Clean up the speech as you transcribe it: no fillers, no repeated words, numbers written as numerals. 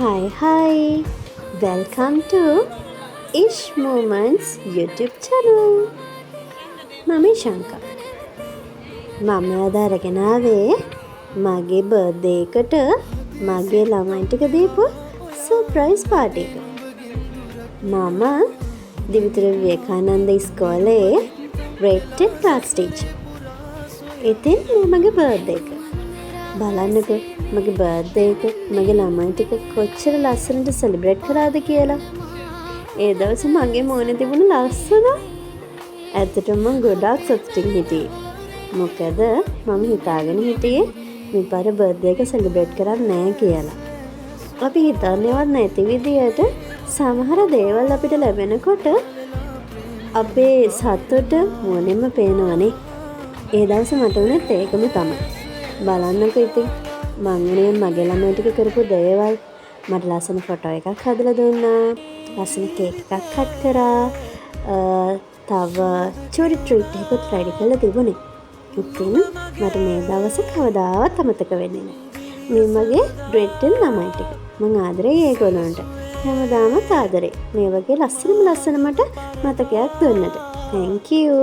Hi, welcome to Ish Moments YouTube channel. මම ශංකා. මම අද අරගෙන ආවේ මගේ බර්ත්ඩේ එකට මගේ ළමයින් ටික දීපු සර්ප්‍රයිස් පාටි එක. මම දිවිතුර විවේකානන්ද ඉස්කෝලේ grade 10 class teacher. ඉතින් මේ මගේ බර්ත්ඩේ එක. බලන්නකෝ මගේ බර්ත්ඩේ එක මගේ ළමයි ටික කොච්චර ලස්සනට සෙලිබ්‍රේට් කරාද කියලා. ඒ දවසේ මගේ මූණේ තිබුණ ලස්සන ඇත්තටම මම ගොඩාක් සතුටින් හිටියේ. මොකද මම හිතාගෙන හිටියේ මේ පාර බර්ත්ඩේ එක සෙලිබ්‍රේට් කරන්නේ නැහැ කියලා. අපි හිතන්නේවත් නැති විදියට සමහර දේවල් අපිට ලැබෙනකොට අපේ සතුට මොනෙම පේනවනේ. ඒ දවසේ මට උනේත් ඒකම තමයි. බලන්නකෝ ඉතින් මං මගේ ළමයි ටික කරපු දේවල් මට ලස්සන ෆොටෝ එකක් හදලා දුන්නා, ලස්සන කේක් එකක් කට් කරා, තව චූටි ට්‍රීට් එකකුත් රෙඩි කරලා තිබුණේ. ඉතින් මට මේ දවස කවදාවත් අමතක වෙන්නේ නැහැ. මේ මගේ grade 10 ළමයි ටික. මං ආදරේ ඒගොල්ලන්ට. හැමදාමත් ආදරේ. මේ වගේ ලස්සන මට මතකයක් දුන්නට. Thank you.